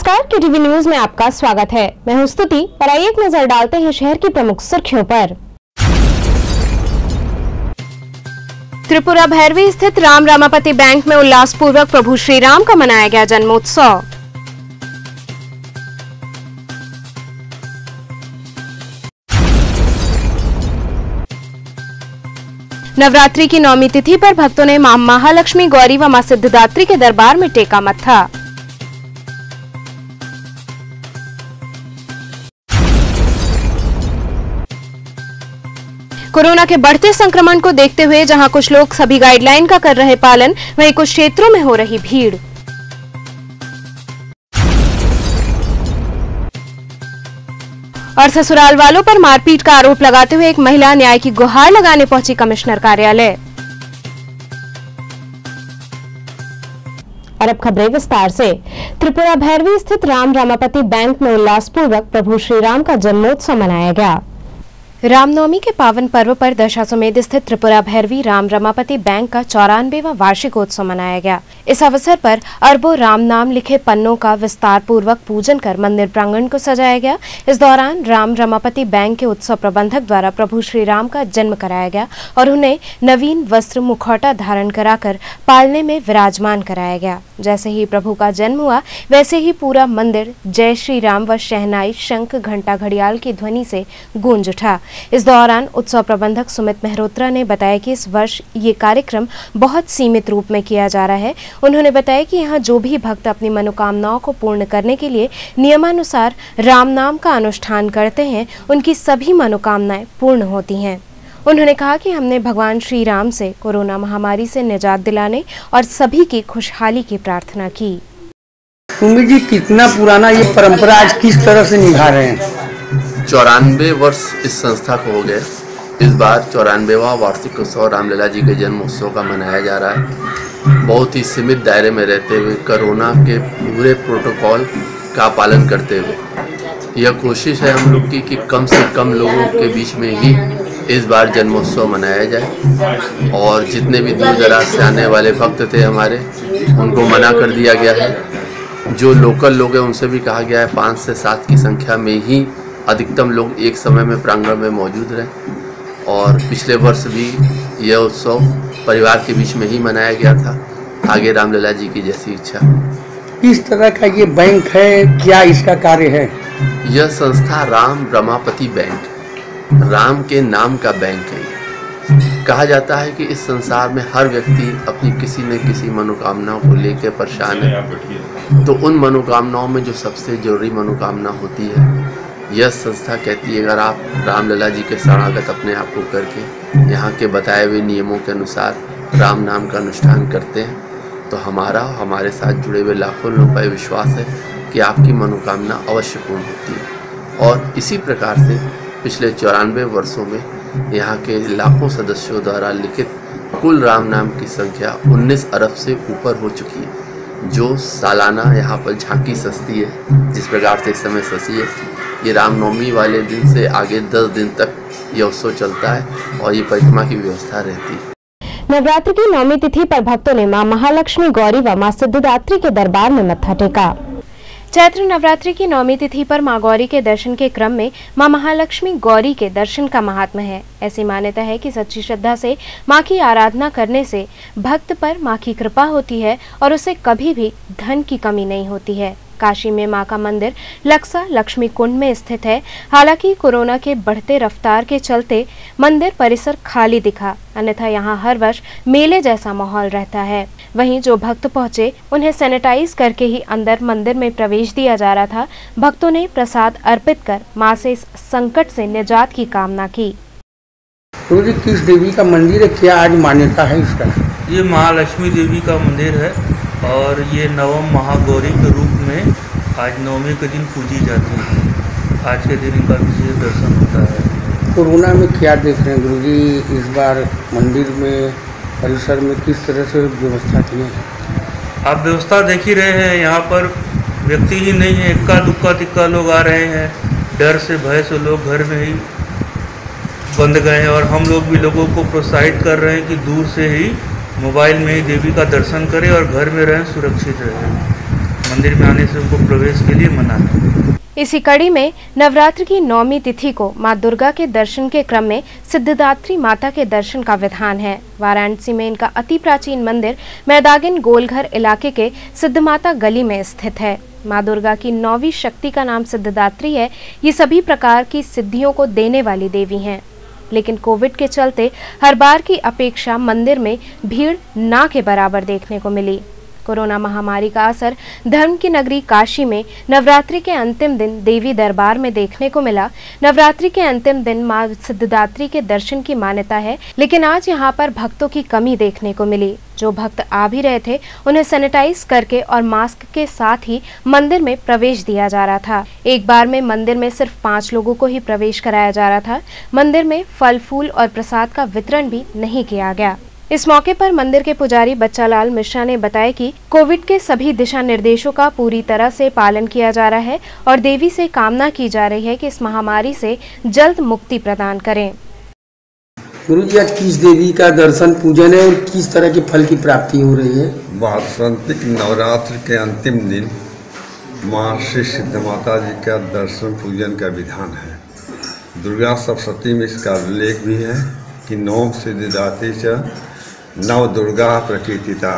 नमस्कार, KTV news में आपका स्वागत है। मैं हूं स्तुति और आइए एक नजर डालते हैं शहर की प्रमुख सुर्खियों पर। त्रिपुरा भैरवी स्थित राम रमापति बैंक में उल्लासपूर्वक प्रभु श्री राम का मनाया गया जन्मोत्सव। नवरात्रि की 9वीं तिथि पर भक्तों ने मां महालक्ष्मी गौरी व मां सिद्धिदात्री के दरबार में टेका मत्था। कोरोना के बढ़ते संक्रमण को देखते हुए जहां कुछ लोग सभी गाइडलाइन का कर रहे पालन, वहीं कुछ क्षेत्रों में हो रही भीड़। और ससुराल वालों पर मारपीट का आरोप लगाते हुए एक महिला न्याय की गुहार लगाने पहुंची कमिश्नर कार्यालय। और अब खबरें विस्तार से। त्रिपुरा भैरवी स्थित राम रमापति बैंक में उल्लासपूर्वक प्रभु श्री राम का जन्मोत्सव मनाया गया। रामनवमी के पावन पर्व पर दशाश्वमेध स्थित त्रिपुरा भैरवी राम रमापति बैंक का 94वां वार्षिकोत्सव मनाया गया। इस अवसर पर अरबों राम नाम लिखे पन्नों का विस्तार पूर्वक पूजन कर मंदिर प्रांगण को सजाया गया। इस दौरान राम रमापति बैंक के उत्सव प्रबंधक द्वारा प्रभु श्री राम का जन्म कराया गया और उन्हें नवीन वस्त्र मुखौटा धारण कराकर पालने में विराजमान कराया गया। जैसे ही प्रभु का जन्म हुआ वैसे ही पूरा मंदिर जय श्री राम व शहनाई, शंख, घंटा, घड़ियाल की ध्वनि से गूंज उठा। इस दौरान उत्सव प्रबंधक सुमित मेहरोत्रा ने बताया कि इस वर्ष ये कार्यक्रम बहुत सीमित रूप में किया जा रहा है। उन्होंने बताया कि यहाँ जो भी भक्त अपनी मनोकामनाओं को पूर्ण करने के लिए नियमानुसार राम नाम का अनुष्ठान करते हैं, उनकी सभी मनोकामनाएं पूर्ण होती हैं। उन्होंने कहा कि हमने भगवान श्री राम से कोरोना महामारी से निजात दिलाने और सभी की खुशहाली की प्रार्थना की। सुमित जी, कितना पुराना ये परंपरा आज किस तरह से निभा रहे हैं? 94 वर्ष इस संस्था को हो गए। इस बार 94वां वार्षिक उत्सव रामलला जी के जन्म उत्सव का मनाया जा रहा है। बहुत ही सीमित दायरे में रहते हुए कोरोना के पूरे प्रोटोकॉल का पालन करते हुए यह कोशिश है हम लोग की कि कम से कम लोगों के बीच में ही इस बार जन्मोत्सव मनाया जाए। और जितने भी दूर दराज से आने वाले भक्त थे हमारे, उनको मना कर दिया गया है। जो लोकल लोग हैं उनसे भी कहा गया है 5 से 7 की संख्या में ही अधिकतम लोग एक समय में प्रांगण में मौजूद रहे। और पिछले वर्ष भी यह उत्सव परिवार के बीच में ही मनाया गया था। आगे रामलला जी की जैसी इच्छा। किस तरह का ये बैंक है, क्या इसका कार्य है? यह संस्था राम रमापति बैंक, राम के नाम का बैंक है। कहा जाता है कि इस संसार में हर व्यक्ति अपनी किसी न किसी मनोकामनाओं को लेकर परेशान है। तो उन मनोकामनाओं में जो सबसे जरूरी मनोकामना होती है, यह संस्था कहती है अगर आप रामलला जी के शरणागत अपने आप को करके यहाँ के बताए हुए नियमों के अनुसार राम नाम का अनुष्ठान करते हैं, तो हमारे साथ जुड़े हुए लाखों लोगों का विश्वास है कि आपकी मनोकामना अवश्य पूर्ण होती है। और इसी प्रकार से पिछले 94 वर्षों में यहाँ के लाखों सदस्यों द्वारा लिखित कुल राम नाम की संख्या 19 अरब से ऊपर हो चुकी है। जो सालाना यहाँ पर झांकी सजती है, जिस प्रकार से इस समय सजी है, ये रामनवमी वाले दिन से आगे 10 दिन तक यह उत्सव चलता है और ये परिक्रमा की व्यवस्था रहती है। नवरात्रि की 9वीं तिथि पर भक्तों ने मां महालक्ष्मी गौरी व मां सिद्धिदात्री के दरबार में मत्था टेका। चैत्र नवरात्रि की 9वीं तिथि पर मां गौरी के दर्शन के क्रम में मां महालक्ष्मी गौरी के दर्शन का महात्म्य है। ऐसी मान्यता है कि सच्ची श्रद्धा से मां की आराधना करने से भक्त पर मां की कृपा होती है और उसे कभी भी धन की कमी नहीं होती है। काशी में मां का मंदिर लक्सा लक्ष्मी कुंड में स्थित है। हालांकि कोरोना के बढ़ते रफ्तार के चलते मंदिर परिसर खाली दिखा, अन्यथा यहां हर वर्ष मेले जैसा माहौल रहता है। वहीं जो भक्त पहुंचे उन्हें सैनिटाइज करके ही अंदर मंदिर में प्रवेश दिया जा रहा था। भक्तों ने प्रसाद अर्पित कर मां से इस संकट से निजात की कामना की। तो जी, किस देवी का मंदिर है, क्या आज मान्यता है इसका? ये महालक्ष्मी देवी का मंदिर है और ये नवम महागौरी के रूप में आज 9वें के दिन पूजी जाती है। आज के दिन इनका विशेष दर्शन होता है। कोरोना में क्या देख रहे हैं गुरुजी, इस बार मंदिर में परिसर में किस तरह से व्यवस्था की है? आप व्यवस्था देख ही रहे हैं, यहाँ पर व्यक्ति ही नहीं है, इक्का दुक्का तिक्का लोग आ रहे हैं। डर से भय से लोग घर में ही बंद गए हैं और हम लोग भी लोगों को प्रोत्साहित कर रहे हैं कि दूर से ही मोबाइल में ही देवी का दर्शन करें और घर में रहें, सुरक्षित रहें। मंदिर में आने से उनको प्रवेश के लिए मना है। इसी कड़ी में नवरात्र की 9वीं तिथि को मां दुर्गा के दर्शन के क्रम में सिद्धिदात्री माता के दर्शन का विधान है। वाराणसी में इनका अति प्राचीन मंदिर मैदागिन गोलघर इलाके के सिद्धमाता गली में स्थित है। मां दुर्गा की 9वीं शक्ति का नाम सिद्धिदात्री है। ये सभी प्रकार की सिद्धियों को देने वाली देवी हैं। लेकिन कोविड के चलते हर बार की अपेक्षा मंदिर में भीड़ ना के बराबर देखने को मिली। कोरोना महामारी का असर धर्म की नगरी काशी में नवरात्रि के अंतिम दिन देवी दरबार में देखने को मिला। नवरात्रि के अंतिम दिन मां सिद्धिदात्री के दर्शन की मान्यता है, लेकिन आज यहां पर भक्तों की कमी देखने को मिली। जो भक्त आ भी रहे थे उन्हें सैनिटाइज करके और मास्क के साथ ही मंदिर में प्रवेश दिया जा रहा था। एक बार में मंदिर में सिर्फ 5 लोगों को ही प्रवेश कराया जा रहा था। मंदिर में फल फूल और प्रसाद का वितरण भी नहीं किया गया। इस मौके पर मंदिर के पुजारी बच्चालाल मिश्रा ने बताया कि कोविड के सभी दिशा निर्देशों का पूरी तरह से पालन किया जा रहा है और देवी से कामना की जा रही है कि इस महामारी से जल्द मुक्ति प्रदान करें। गुरुजी, आज किस देवी का दर्शन पूजन है और किस तरह के फल की प्राप्ति हो रही है? वासंतिक नवरात्र के अंतिम दिन माँ श्री सिद्धमाता जी का दर्शन पूजन का विधान है। दुर्गा सप्तशती में इसका उल्लेख भी है कि 9 सिद्धिदात्री च नव दुर्गा प्रकीर्तिता।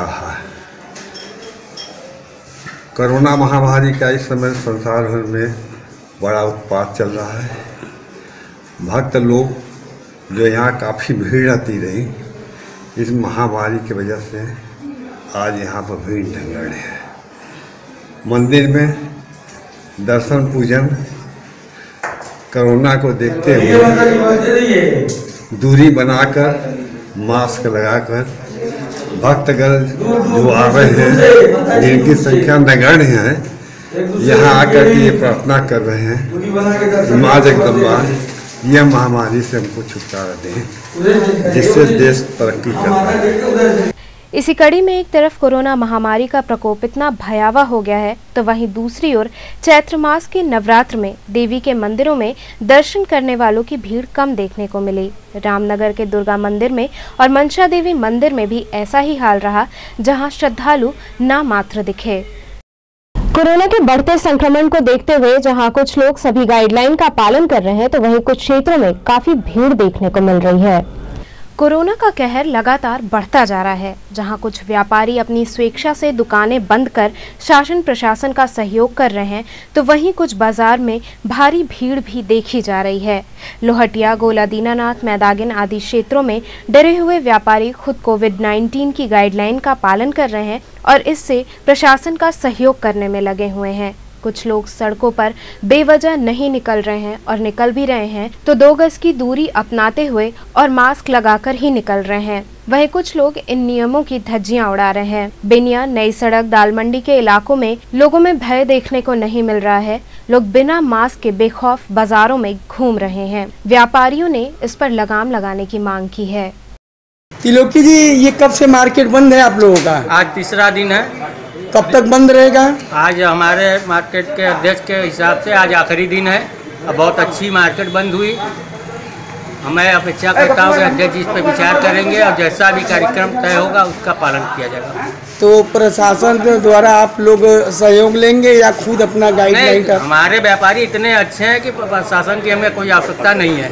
कोरोना महामारी का इस समय संसार भर में बड़ा उत्पात चल रहा है। भक्त लोग जो यहाँ काफ़ी भीड़ रहती रही, इस महामारी की वजह से आज यहाँ पर भीड़ ढंगड़ है। मंदिर में दर्शन पूजन कोरोना को देखते हुए दूरी बनाकर मास्क लगाकर भक्तगण जो आ रहे हैं, जिनकी संख्या नगण्य है, यहाँ आकर के ये प्रार्थना कर रहे हैं माँ जगदम्बा यह महामारी से हमको छुटकारा दें, जिससे देश तरक्की कर रहा है। इसी कड़ी में एक तरफ कोरोना महामारी का प्रकोप इतना भयावह हो गया है, तो वहीं दूसरी ओर चैत्र मास के नवरात्र में देवी के मंदिरों में दर्शन करने वालों की भीड़ कम देखने को मिली। रामनगर के दुर्गा मंदिर में और मनसा देवी मंदिर में भी ऐसा ही हाल रहा, जहां श्रद्धालु ना मात्र दिखे। कोरोना के बढ़ते संक्रमण को देखते हुए जहां कुछ लोग सभी गाइडलाइन का पालन कर रहे हैं, तो वहीं कुछ क्षेत्रों में काफी भीड़ देखने को मिल रही है। कोरोना का कहर लगातार बढ़ता जा रहा है। जहां कुछ व्यापारी अपनी स्वेच्छा से दुकानें बंद कर शासन प्रशासन का सहयोग कर रहे हैं, तो वहीं कुछ बाजार में भारी भीड़ भी देखी जा रही है। लोहटिया, गोला दीनानाथ, मैदागिन आदि क्षेत्रों में डरे हुए व्यापारी खुद कोविड-19 की गाइडलाइन का पालन कर रहे हैं और इससे प्रशासन का सहयोग करने में लगे हुए हैं। कुछ लोग सड़कों पर बेवजह नहीं निकल रहे हैं और निकल भी रहे हैं तो 2 गज की दूरी अपनाते हुए और मास्क लगाकर ही निकल रहे हैं। वहीं कुछ लोग इन नियमों की धज्जियां उड़ा रहे हैं। बेनिया, नई सड़क, दाल मंडी के इलाकों में लोगों में भय देखने को नहीं मिल रहा है। लोग बिना मास्क के बेखौफ बाजारों में घूम रहे हैं। व्यापारियों ने इस पर लगाम लगाने की मांग की है। तिलोकी जी, ये कब से मार्केट बंद है आप लोगों का? आज तीसरा दिन है। कब तक बंद रहेगा? आज हमारे मार्केट के अध्यक्ष के हिसाब से आज आखिरी दिन है। अब बहुत अच्छी मार्केट बंद हुई। मैं अपेक्षा करता हूँ कि अध्यक्ष जी इस पर विचार करेंगे और जैसा भी कार्यक्रम तय होगा उसका पालन किया जाएगा। तो प्रशासन द्वारा आप लोग सहयोग लेंगे या खुद अपना गाइडलाइन का? हमारे व्यापारी इतने अच्छे हैं कि प्रशासन की हमें कोई आवश्यकता नहीं है।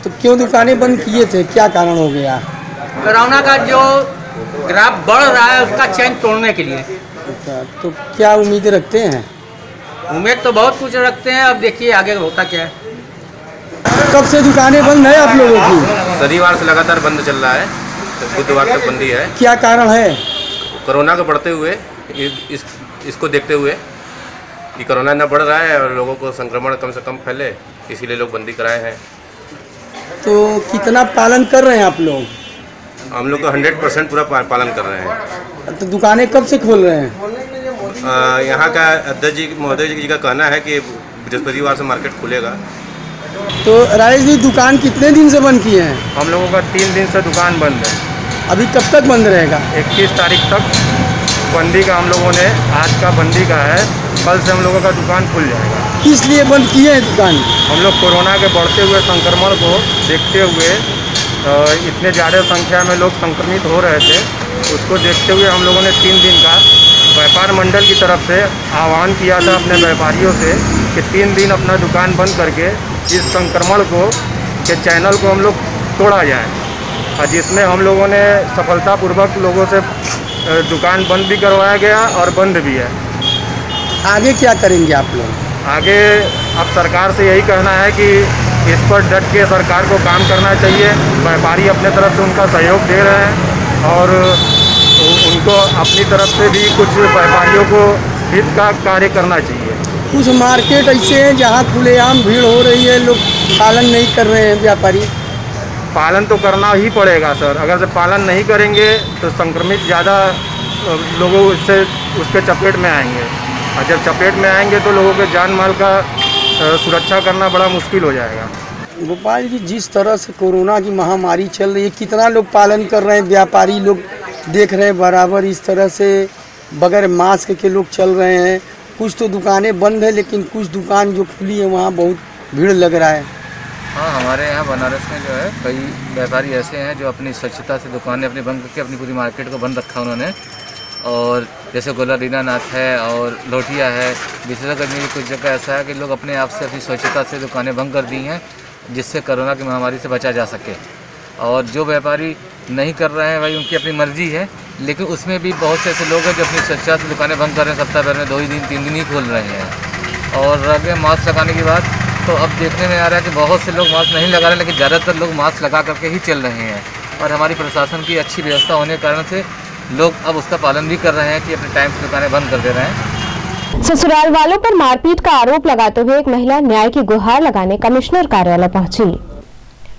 तो क्यों दुकानें बंद किए थे, क्या कारण हो गया? कोरोना का जो ग्राफ बढ़ रहा है उसका चैन तोड़ने के लिए। अच्छा, तो क्या उम्मीदें रखते हैं? उम्मीद तो बहुत कुछ रखते हैं, अब देखिए आगे होता क्या है। कब से दुकानें बंद है आप लोगों की? शनिवार से लगातार बंद चल रहा है, तो बुधवार तक बंदी है। क्या कारण है? कोरोना को बढ़ते हुए इसको देखते हुए कि कोरोना न बढ़ रहा है और लोगों को संक्रमण कम से कम फैले, इसीलिए लोग बंदी कराए हैं। तो कितना पालन कर रहे हैं आप लोग? हम लोग को 100% पूरा पालन कर रहे हैं। तो दुकानें कब से खोल रहे हैं? यहाँ का अध्यक्ष जी महोदय जी का कहना है कि बृहस्पतिवार से मार्केट खुलेगा। तो राजेश जी, दुकान कितने दिन से बंद किए हैं? हम लोगों का 3 दिन से दुकान बंद है। अभी कब तक बंद रहेगा? 21 तारीख तक बंदी का हम लोगों ने आज का बंदी का है। कल से हम लोगों का दुकान खुल जाएगा। किस लिए बंद किए हैं दुकान? हम लोग कोरोना के बढ़ते हुए संक्रमण को देखते हुए इतने ज़्यादा संख्या में लोग संक्रमित हो रहे थे, उसको देखते हुए हम लोगों ने 3 दिन का व्यापार मंडल की तरफ से आह्वान किया था अपने व्यापारियों से कि 3 दिन अपना दुकान बंद करके इस संक्रमण के चैनल को हम लोग तोड़ा जाए, और जिसमें हम लोगों ने सफलतापूर्वक लोगों से दुकान बंद भी करवाया गया और बंद भी है। आगे क्या करेंगे आप लोग? आगे अब सरकार से यही कहना है कि इस पर डट के सरकार को काम करना चाहिए। व्यापारी अपने तरफ से उनका सहयोग दे रहे हैं और उनको अपनी तरफ से भी कुछ व्यापारियों को हित का कार्य करना चाहिए। कुछ मार्केट ऐसे हैं जहाँ खुलेआम भीड़ हो रही है, लोग पालन नहीं कर रहे हैं व्यापारी। पालन तो करना ही पड़ेगा सर, अगर से पालन नहीं करेंगे तो संक्रमित ज़्यादा लोगों से उसके चपेट में आएंगे, और जब चपेट में आएंगे तो लोगों के जान माल का सुरक्षा करना बड़ा मुश्किल हो जाएगा। गोपाल जी, जिस तरह से कोरोना की महामारी चल रही है, कितना लोग पालन कर रहे हैं, व्यापारी लोग देख रहे हैं बराबर इस तरह से बगैर मास्क के लोग चल रहे हैं। कुछ तो दुकानें बंद है, लेकिन कुछ दुकान जो खुली है वहाँ बहुत भीड़ लग रहा है। हाँ, हमारे यहाँ बनारस में जो है कई व्यापारी ऐसे हैं जो अपनी स्वच्छता से दुकानें अपनी बंद करके अपनी पूरी मार्केट को बंद रखा उन्होंने, और जैसे गोला दीनानाथ है और लोटिया है, विशेषकर में कुछ जगह ऐसा है कि लोग अपने आप से अपनी स्वच्छता से दुकानें बंद कर दी हैं, जिससे कोरोना की महामारी से बचा जा सके। और जो व्यापारी नहीं कर रहे हैं भाई उनकी अपनी मर्जी है, लेकिन उसमें भी बहुत से ऐसे लोग हैं जो अपनी स्वच्छता से दुकानें बंद कर रहे हैं, सप्ताह भर में 2 ही दिन 3 दिन ही खोल रहे हैं। और रह गए मास्क लगाने की बात, तो अब देखने में आ रहा है कि बहुत से लोग मास्क नहीं लगा रहे, लेकिन ज़्यादातर लोग मास्क लगा करके ही चल रहे हैं, और हमारी प्रशासन की अच्छी व्यवस्था होने के कारण से लोग अब उसका पालन भी कर रहे हैं कि अपने टाइम से दुकानें बंद कर दे रहे हैं। ससुराल वालों पर मारपीट का आरोप लगाते हुए एक महिला न्याय की गुहार लगाने कमिश्नर कार्यालय पहुंची।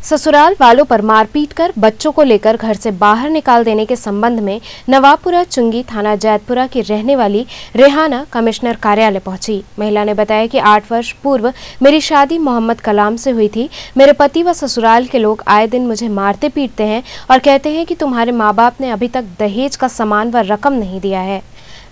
ससुराल वालों पर मारपीट कर बच्चों को लेकर घर से बाहर निकाल देने के संबंध में नवाबपुरा चुंगी थाना जैतपुरा की रहने वाली रेहाना कमिश्नर कार्यालय पहुंची। महिला ने बताया कि 8 वर्ष पूर्व मेरी शादी मोहम्मद कलाम से हुई थी। मेरे पति व ससुराल के लोग आए दिन मुझे मारते पीटते हैं और कहते हैं कि तुम्हारे माँ बाप ने अभी तक दहेज का सामान व रकम नहीं दिया है।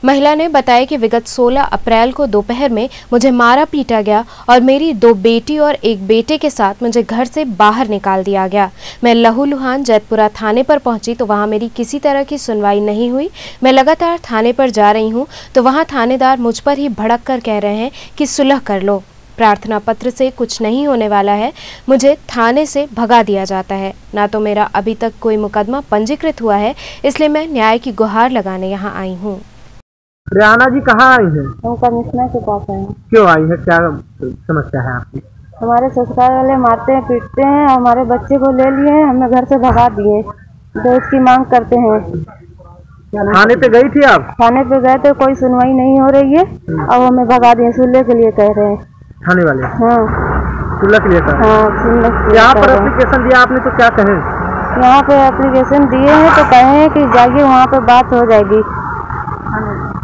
महिला ने बताया कि विगत 16 अप्रैल को दोपहर में मुझे मारा पीटा गया और मेरी 2 बेटी और 1 बेटे के साथ मुझे घर से बाहर निकाल दिया गया। मैं लहूलुहान जैतपुरा थाने पर पहुंची तो वहां मेरी किसी तरह की सुनवाई नहीं हुई। मैं लगातार थाने पर जा रही हूं तो वहां थानेदार मुझ पर ही भड़क कर कह रहे हैं कि सुलह कर लो, प्रार्थना पत्र से कुछ नहीं होने वाला है। मुझे थाने से भगा दिया जाता है, ना तो मेरा अभी तक कोई मुकदमा पंजीकृत हुआ है, इसलिए मैं न्याय की गुहार लगाने यहाँ आई हूँ। रेहाना जी कहाँ आई है? हम कमिश्नर के पास आए हैं। क्यों आई है, क्या समस्या है आपकी? हमारे ससुराल वाले मारते हैं पीटते हैं, हमारे बच्चे को ले लिए हैं, हमें घर से भगा दिए, तो इसकी मांग करते हैं। थाने पे गई थी आप? थाने पे गए तो कोई सुनवाई नहीं हो रही है, अब हमें भगा दिए, सुलह के लिए कह रहे हैं थाने वाले। हाँ, सुलह के लिए कह रहे हैं। हाँ, सुलह। यहाँ पर एप्लीकेशन दिया आपने तो क्या कहे? यहाँ पे एप्लीकेशन दिए हैं तो कहे हैं कि जाइए वहाँ पे बात हो जाएगी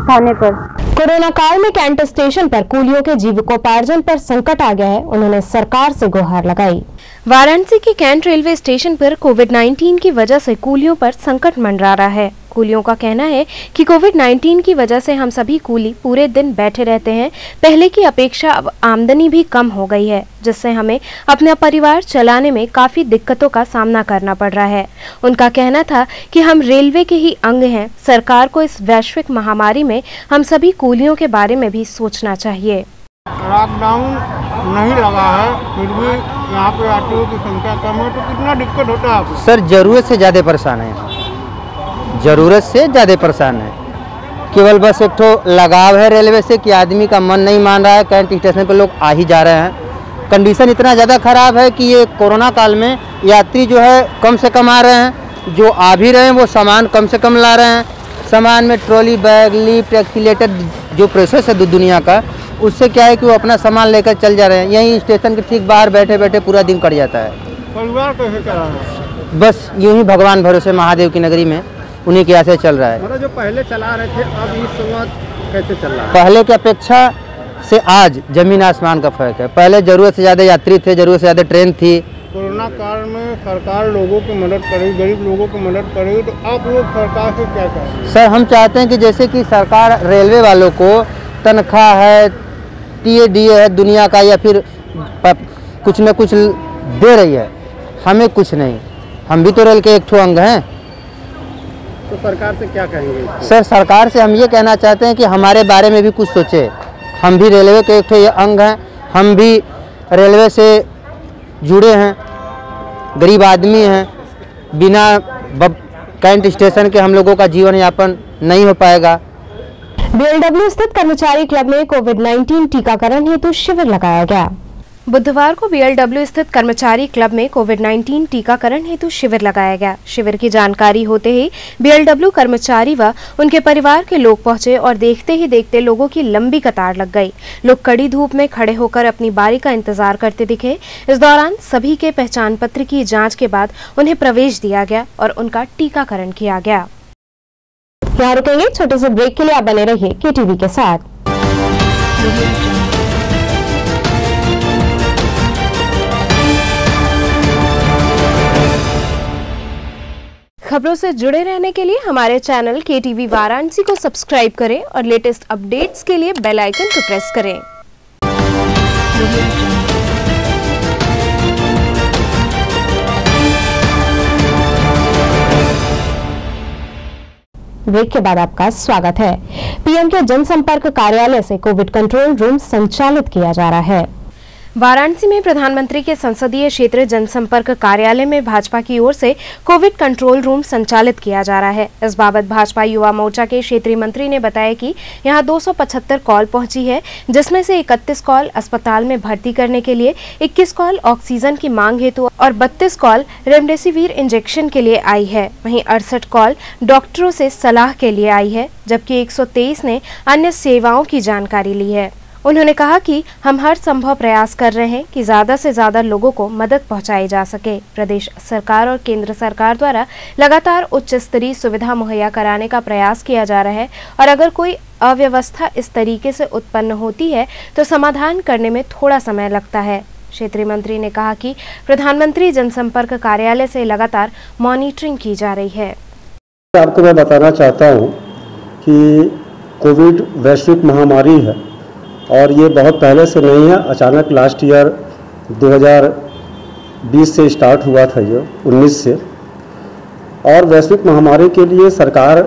थाने पर। कोरोना काल में कैंट स्टेशन पर कूलियों के जीविकोपार्जन पर संकट आ गया है, उन्होंने सरकार से गुहार लगाई। वाराणसी के कैंट रेलवे स्टेशन पर कोविड-19 की वजह से कूलियों पर संकट मंडरा रहा है। कूलियों का कहना है कि कोविड-19 की वजह से हम सभी कूली पूरे दिन बैठे रहते हैं। पहले की अपेक्षा अब आमदनी भी कम हो गई है, जिससे हमें अपना परिवार चलाने में काफ़ी दिक्कतों का सामना करना पड़ रहा है। उनका कहना था कि हम रेलवे के ही अंग हैं, सरकार को इस वैश्विक महामारी में हम सभी कूलियों के बारे में भी सोचना चाहिए। लॉकडाउन नहीं लगा है, फिर भी यहाँ पे यात्रियों की संख्या कम है, तो कितना दिक्कत होता है आपको? सर ज़रूरत से ज़्यादा परेशान है, ज़रूरत से ज़्यादा परेशान है। केवल बस एक ठो लगाव है रेलवे से कि आदमी का मन नहीं मान रहा है, कैंट स्टेशन पर लोग आ ही जा रहे हैं। कंडीशन इतना ज़्यादा ख़राब है कि ये कोरोना काल में यात्री जो है कम से कम आ रहे हैं, जो आ भी रहे हैं वो सामान कम से कम ला रहे हैं। सामान में ट्रॉली बैग, लिफ्ट, एक्सीलेटर जो प्रोसेस है दुनिया का, उससे क्या है कि वो अपना सामान लेकर चल जा रहे हैं। यहीं स्टेशन के ठीक बाहर बैठे बैठे पूरा दिन कट जाता है। परिवार कैसे चला रहा है? बस यूं ही भगवान भरोसे महादेव की नगरी में उन्हीं के ऐसे चल रहा है। मतलब जो पहले चला रहे थे अब इस वक्त कैसे चल रहा है? पहले की अपेक्षा से आज जमीन आसमान का फर्क है। पहले ज़रूरत से ज़्यादा यात्री थे, ज़रूरत से ज़्यादा ट्रेन थी। कोरोना काल में सरकार लोगों की मदद करेगी, गरीब लोगों की मदद करेगी, तो आप लोग सरकार से क्या चाहेंगे? सर हम चाहते हैं कि जैसे कि सरकार रेलवे वालों को तनख्वाह है, TADA है दुनिया का, या फिर कुछ न कुछ दे रही है, हमें कुछ नहीं। हम भी तो रेल के एक ठो अंग हैं। तो सरकार से क्या कहेंगे? सर, सरकार से हम ये कहना चाहते हैं कि हमारे बारे में भी कुछ सोचे। हम भी रेलवे के एक अंग हैं, हम भी रेलवे से जुड़े हैं, गरीब आदमी हैं। बिना कैंट स्टेशन के हम लोगों का जीवन यापन नहीं हो पाएगा। बीएलडब्ल्यू स्थित कर्मचारी क्लब में कोविड-19 टीकाकरण हेतु शिविर लगाया गया। बुधवार को बीएलडब्ल्यू स्थित कर्मचारी क्लब में कोविड-19 टीकाकरण हेतु शिविर लगाया गया। शिविर की जानकारी होते ही बीएलडब्ल्यू कर्मचारी व उनके परिवार के लोग पहुंचे और देखते ही देखते लोगों की लंबी कतार लग गई। लोग कड़ी धूप में खड़े होकर अपनी बारी का इंतजार करते दिखे। इस दौरान सभी के पहचान पत्र की जाँच के बाद उन्हें प्रवेश दिया गया और उनका टीकाकरण किया गया। यहाँ रुकेंगे, छोटे से ब्रेक के लिए आप बने रहिए केटीवी के साथ। खबरों से जुड़े रहने के लिए हमारे चैनल केटीवी वाराणसी को सब्सक्राइब करें और लेटेस्ट अपडेट्स के लिए बेल आइकन को प्रेस करें। ब्रेक के बाद आपका स्वागत है। पीएम के जनसंपर्क कार्यालय से कोविड कंट्रोल रूम संचालित किया जा रहा है। वाराणसी में प्रधानमंत्री के संसदीय क्षेत्र जनसंपर्क कार्यालय में भाजपा की ओर से कोविड कंट्रोल रूम संचालित किया जा रहा है। इस बाबत भाजपा युवा मोर्चा के क्षेत्रीय मंत्री ने बताया कि यहां 275 कॉल पहुंची है, जिसमें से 31 कॉल अस्पताल में भर्ती करने के लिए, 21 कॉल ऑक्सीजन की मांग हेतु और 32 कॉल रेमडेसिविर इंजेक्शन के लिए आई है। वहीं 68 कॉल डॉक्टरों से सलाह के लिए आई है, जबकि 123 ने अन्य सेवाओं की जानकारी ली है। उन्होंने कहा कि हम हर संभव प्रयास कर रहे हैं कि ज्यादा से ज्यादा लोगों को मदद पहुंचाई जा सके। प्रदेश सरकार और केंद्र सरकार द्वारा लगातार उच्च स्तरीय सुविधा मुहैया कराने का प्रयास किया जा रहा है और अगर कोई अव्यवस्था इस तरीके से उत्पन्न होती है तो समाधान करने में थोड़ा समय लगता है। क्षेत्रीय मंत्री ने कहा कि प्रधानमंत्री जनसंपर्क कार्यालय से लगातार मॉनिटरिंग की जा रही है। आपको मैं बताना चाहता हूँ कि कोविड वैश्विक महामारी है और ये बहुत पहले से नहीं है, अचानक लास्ट ईयर 2020 से स्टार्ट हुआ था, ये 19 से। और वैश्विक महामारी के लिए सरकार,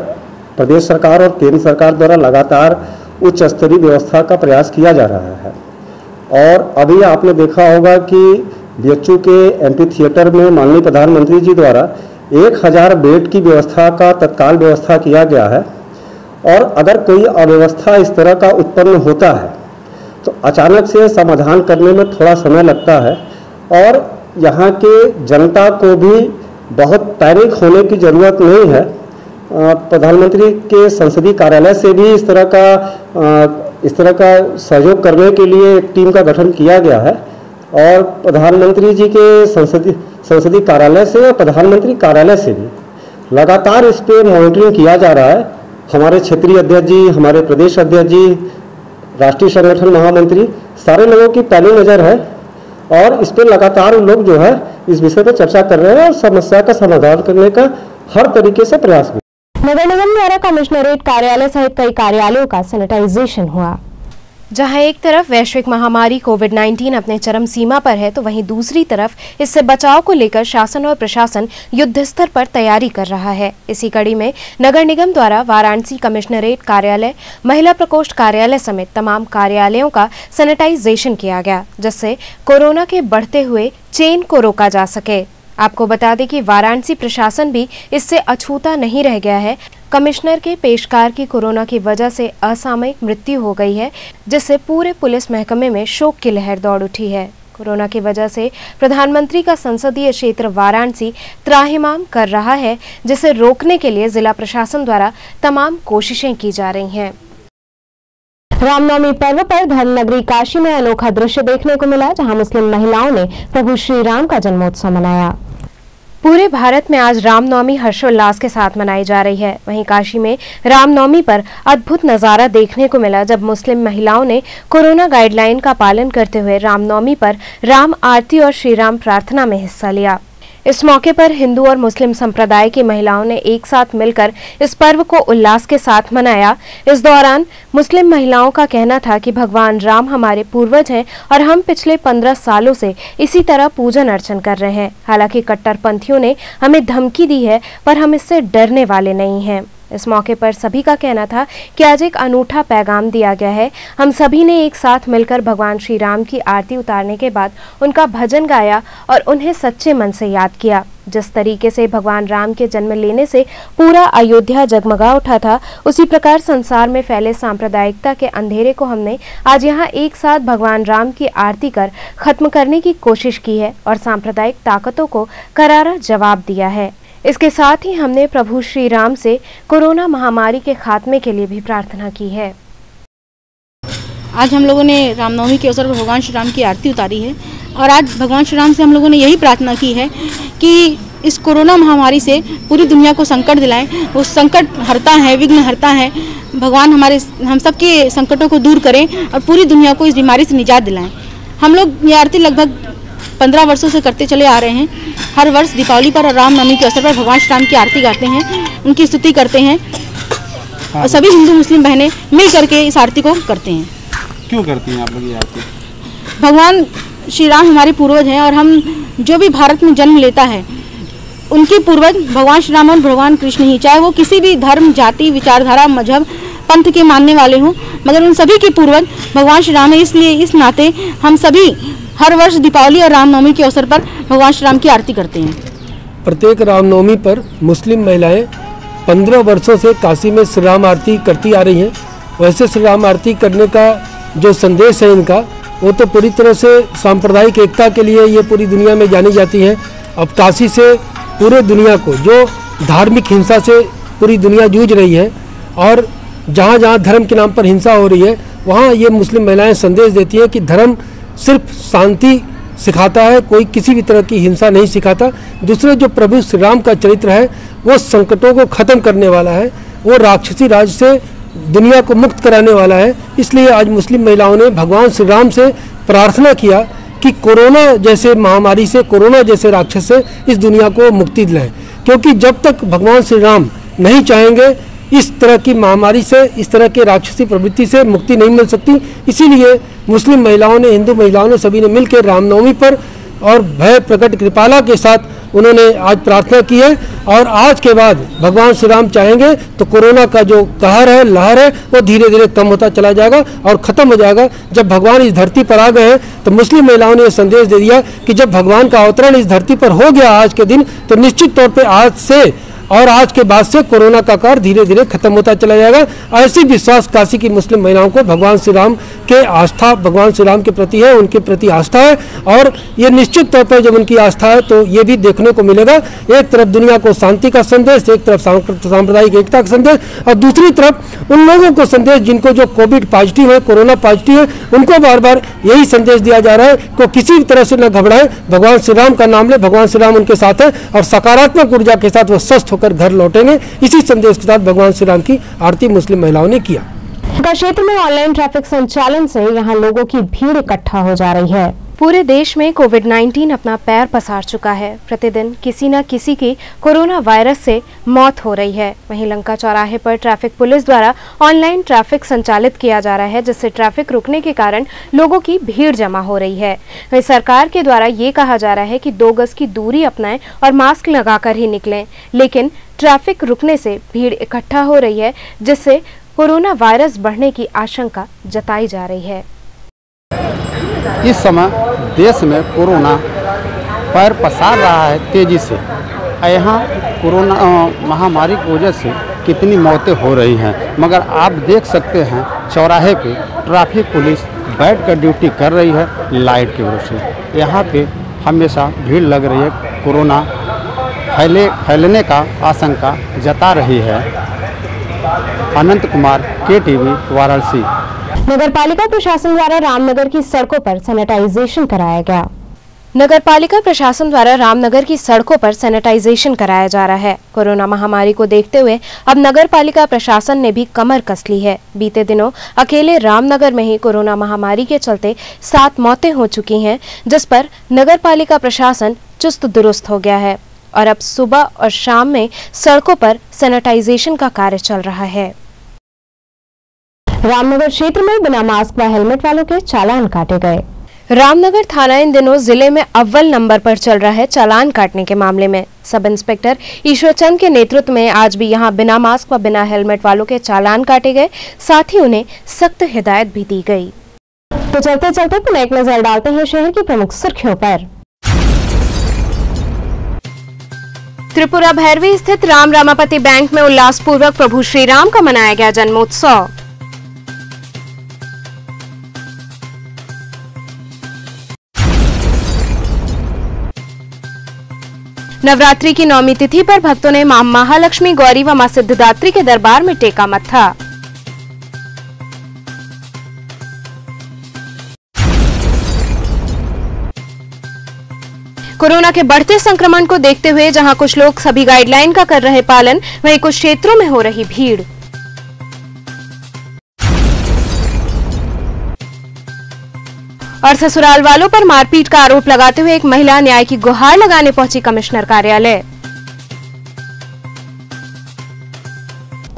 प्रदेश सरकार और केंद्र सरकार द्वारा लगातार उच्च स्तरीय व्यवस्था का प्रयास किया जा रहा है। और अभी आपने देखा होगा कि बीएचयू के एमपी थिएटर में माननीय प्रधानमंत्री जी द्वारा 1000 बेड की व्यवस्था का तत्काल व्यवस्था किया गया है। और अगर कोई अव्यवस्था इस तरह का उत्पन्न होता है तो अचानक से समाधान करने में थोड़ा समय लगता है और यहाँ के जनता को भी बहुत पैनिक होने की ज़रूरत नहीं है। प्रधानमंत्री के संसदीय कार्यालय से भी इस तरह का सहयोग करने के लिए एक टीम का गठन किया गया है और प्रधानमंत्री जी के संसदीय कार्यालय से और प्रधानमंत्री कार्यालय से भी लगातार इस पर मॉनिटरिंग किया जा रहा है। हमारे क्षेत्रीय अध्यक्ष जी, हमारे प्रदेश अध्यक्ष जी, राष्ट्रीय संगठन महामंत्री, सारे लोगों की पैनी नज़र है और इस पर लगातार लोग जो है इस विषय पर चर्चा कर रहे हैं और समस्या का समाधान करने का हर तरीके से प्रयास हुआ। नगर निगम द्वारा कमिश्नरेट कार्यालय सहित कई कार्यालयों का सैनिटाइजेशन हुआ। जहां एक तरफ वैश्विक महामारी कोविड-19 अपने चरम सीमा पर है, तो वहीं दूसरी तरफ इससे बचाव को लेकर शासन और प्रशासन युद्ध स्तर पर तैयारी कर रहा है। इसी कड़ी में नगर निगम द्वारा वाराणसी कमिश्नरेट कार्यालय, महिला प्रकोष्ठ कार्यालय समेत तमाम कार्यालयों का सैनिटाइजेशन किया गया, जिससे कोरोना के बढ़ते हुए चेन को रोका जा सके। आपको बता दें कि वाराणसी प्रशासन भी इससे अछूता नहीं रह गया है। कमिश्नर के पेशकार की कोरोना की वजह से असामयिक मृत्यु हो गई है, जिससे पूरे पुलिस महकमे में शोक की लहर दौड़ उठी है। कोरोना की वजह से प्रधानमंत्री का संसदीय क्षेत्र वाराणसी त्राहिमाम कर रहा है, जिसे रोकने के लिए जिला प्रशासन द्वारा तमाम कोशिशें की जा रही हैं। रामनवमी पर्व पर धर्मनगरी काशी में अनोखा दृश्य देखने को मिला, जहां मुस्लिम महिलाओं ने प्रभु श्री राम का जन्मोत्सव मनाया। पूरे भारत में आज रामनवमी हर्षोल्लास के साथ मनाई जा रही है। वहीं काशी में रामनवमी पर अद्भुत नजारा देखने को मिला, जब मुस्लिम महिलाओं ने कोरोना गाइडलाइन का पालन करते हुए रामनवमी पर राम आरती और श्री राम प्रार्थना में हिस्सा लिया। इस मौके पर हिंदू और मुस्लिम संप्रदाय की महिलाओं ने एक साथ मिलकर इस पर्व को उल्लास के साथ मनाया। इस दौरान मुस्लिम महिलाओं का कहना था कि भगवान राम हमारे पूर्वज हैं और हम पिछले 15 सालों से इसी तरह पूजन अर्चन कर रहे हैं। हालांकि कट्टरपंथियों ने हमें धमकी दी है, पर हम इससे डरने वाले नहीं हैं। इस मौके पर सभी का कहना था कि आज एक अनूठा पैगाम दिया गया है। हम सभी ने एक साथ मिलकर भगवान श्री राम की आरती उतारने के बाद उनका भजन गाया और उन्हें सच्चे मन से याद किया। जिस तरीके से भगवान राम के जन्म लेने से पूरा अयोध्या जगमगा उठा था, उसी प्रकार संसार में फैले सांप्रदायिकता के अंधेरे को हमने आज यहाँ एक साथ भगवान राम की आरती कर खत्म करने की कोशिश की है और सांप्रदायिक ताकतों को करारा जवाब दिया है। इसके साथ ही हमने प्रभु श्री राम से कोरोना महामारी के खात्मे के लिए भी प्रार्थना की है। आज हम लोगों ने रामनवमी के अवसर पर भगवान श्री राम की आरती उतारी है और आज भगवान श्री राम से हम लोगों ने यही प्रार्थना की है कि इस कोरोना महामारी से पूरी दुनिया को संकट दिलाएं। वो संकट हरता है, विघ्न हरता है। भगवान हम सबके संकटों को दूर करें और पूरी दुनिया को इस बीमारी से निजात दिलाएं। हम लोग ये आरती लगभग 15 वर्षों से करते चले आ रहे हैं। हर वर्ष दीपावली पर और रामनवमी के अवसर पर भगवान श्री राम की आरती गाते हैं, उनकी स्तुति करते हैं और सभी हिंदू मुस्लिम बहनें मिल करके इस आरती को करते हैं। क्यों करती हैं आप लोग ये आरती? भगवान श्री राम हमारे पूर्वज हैं और हम जो भी भारत में जन्म लेता है उनके पूर्वज भगवान श्री राम और भगवान कृष्ण ही, चाहे वो किसी भी धर्म, जाति, विचारधारा, मजहब, पंथ के मानने वाले हों, मगर उन सभी के पूर्वज भगवान श्री राम है। इसलिए इस नाते हम सभी हर वर्ष दीपावली और रामनवमी के अवसर पर भगवान श्री राम की आरती करते हैं। प्रत्येक रामनवमी पर मुस्लिम महिलाएं 15 वर्षों से काशी में श्री राम आरती करती आ रही हैं। वैसे श्री राम आरती करने का जो संदेश है इनका, वो तो पूरी तरह से सांप्रदायिक एकता के लिए ये पूरी दुनिया में जानी जाती है। अब काशी से पूरे दुनिया को, जो धार्मिक हिंसा से पूरी दुनिया जूझ रही है और जहाँ जहाँ धर्म के नाम पर हिंसा हो रही है, वहाँ ये मुस्लिम महिलाएं संदेश देती हैं कि धर्म सिर्फ शांति सिखाता है, कोई किसी भी तरह की हिंसा नहीं सिखाता। दूसरे जो प्रभु श्री राम का चरित्र है वो संकटों को खत्म करने वाला है, वो राक्षसी राज से दुनिया को मुक्त कराने वाला है। इसलिए आज मुस्लिम महिलाओं ने भगवान श्री राम से प्रार्थना किया कि कोरोना जैसे महामारी से, कोरोना जैसे राक्षस से इस दुनिया को मुक्ति दिलाएं, क्योंकि जब तक भगवान श्री राम नहीं चाहेंगे इस तरह की महामारी से, इस तरह के राक्षसी प्रवृत्ति से मुक्ति नहीं मिल सकती। इसीलिए मुस्लिम महिलाओं ने, हिंदू महिलाओं ने, सभी ने मिलकर रामनवमी पर और भय प्रकट कृपाला के साथ उन्होंने आज प्रार्थना की है। और आज के बाद भगवान श्री राम चाहेंगे तो कोरोना का जो कहर है, लहर है, वो धीरे धीरे कम होता चला जाएगा और ख़त्म हो जाएगा। जब भगवान इस धरती पर आ गए हैं तो मुस्लिम महिलाओं ने यह संदेश दे दिया कि जब भगवान का अवतरण इस धरती पर हो गया आज के दिन, तो निश्चित तौर पर आज से और आज के बाद से कोरोना का कहर धीरे धीरे खत्म होता चला जाएगा। ऐसी विश्वास काशी की मुस्लिम महिलाओं को भगवान श्री राम के आस्था, भगवान श्री राम के प्रति है, उनके प्रति आस्था है। और ये निश्चित तौर पर जब उनकी आस्था है तो ये भी देखने को मिलेगा, एक तरफ दुनिया को शांति का संदेश, एक तरफ सांप्रदायिक एकता का संदेश, और दूसरी तरफ उन लोगों को संदेश जिनको जो कोविड पॉजिटिव है, कोरोना पॉजिटिव है, उनको बार बार यही संदेश दिया जा रहा है कि किसी भी तरह से न घबराएं, भगवान श्री राम का नाम ले, भगवान श्री राम उनके साथ है और सकारात्मक ऊर्जा के साथ वो स्वस्थ कर घर लौटेंगे। इसी संदेश के साथ भगवान श्री राम की आरती मुस्लिम महिलाओं ने किया। क्षेत्र में ऑनलाइन ट्रैफिक संचालन से यहां लोगों की भीड़ इकट्ठा हो जा रही है। पूरे देश में कोविड-19 अपना पैर पसार चुका है। प्रतिदिन किसी न किसी की कोरोना वायरस से मौत हो रही है। वहीं लंका चौराहे पर ट्रैफिक पुलिस द्वारा ऑनलाइन ट्रैफिक संचालित किया जा रहा है, जिससे ट्रैफिक रुकने के कारण लोगों की भीड़ जमा हो रही है। वहीं सरकार के द्वारा ये कहा जा रहा है कि 2 गज की दूरी अपनाएं और मास्क लगाकर ही निकलें, लेकिन ट्रैफिक रुकने से भीड़ इकट्ठा हो रही है, जिससे कोरोना वायरस बढ़ने की आशंका जताई जा रही है। इस समय देश में कोरोना पैर पसार रहा है तेजी से। यहाँ कोरोना महामारी की वजह से कितनी मौतें हो रही हैं, मगर आप देख सकते हैं चौराहे पे ट्रैफिक पुलिस बैठ कर ड्यूटी कर रही है लाइट की वजह से। यहाँ पे हमेशा भीड़ लग रही है, कोरोना फैलने का आशंका जता रही है। अनंत कुमार, KTV, वाराणसी। नगरपालिका प्रशासन द्वारा रामनगर की सड़कों पर सैनिटाइजेशन कराया गया। नगरपालिका प्रशासन द्वारा रामनगर की सड़कों पर सैनिटाइजेशन कराया जा रहा है। कोरोना महामारी को देखते हुए अब नगरपालिका प्रशासन ने भी कमर कस ली है। बीते दिनों अकेले रामनगर में ही कोरोना महामारी के चलते 7 मौतें हो चुकी हैं, जिस पर नगरपालिका प्रशासन चुस्त दुरुस्त हो गया है और अब सुबह और शाम में सड़कों पर सैनिटाइजेशन का कार्य चल रहा है। रामनगर क्षेत्र में बिना मास्क व हेलमेट वालों के चालान काटे गए। रामनगर थाना इन दिनों जिले में अव्वल नंबर पर चल रहा है चालान काटने के मामले में। सब इंस्पेक्टर ईश्वरचंद के नेतृत्व में आज भी यहां बिना मास्क व बिना हेलमेट वालों के चालान काटे गए, साथ ही उन्हें सख्त हिदायत भी दी गई। तो चलते चलते पुनः एक नजर डालते हैं शहर की प्रमुख सुर्खियों पर। त्रिपुरा भैरवी स्थित राम रमापति बैंक में उल्लासपूर्वक प्रभु श्री राम का मनाया गया जन्मोत्सव। नवरात्रि की 9वीं तिथि पर भक्तों ने मां महालक्ष्मी, गौरी व मां सिद्धिदात्री के दरबार में टेका मत्था। कोरोना के बढ़ते संक्रमण को देखते हुए जहां कुछ लोग सभी गाइडलाइन का कर रहे पालन, वहीं कुछ क्षेत्रों में हो रही भीड़। और ससुराल वालों पर मारपीट का आरोप लगाते हुए एक महिला न्याय की गुहार लगाने पहुंची कमिश्नर कार्यालय।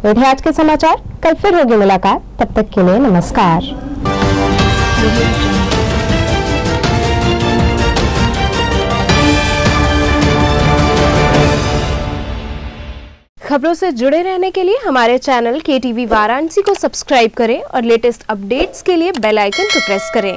तो ये आज के समाचार, कल फिर होगी मुलाकात, तब तक के लिए नमस्कार। खबरों से जुड़े रहने के लिए हमारे चैनल KTV वाराणसी को सब्सक्राइब करें और लेटेस्ट अपडेट्स के लिए बेल आइकन को प्रेस करें।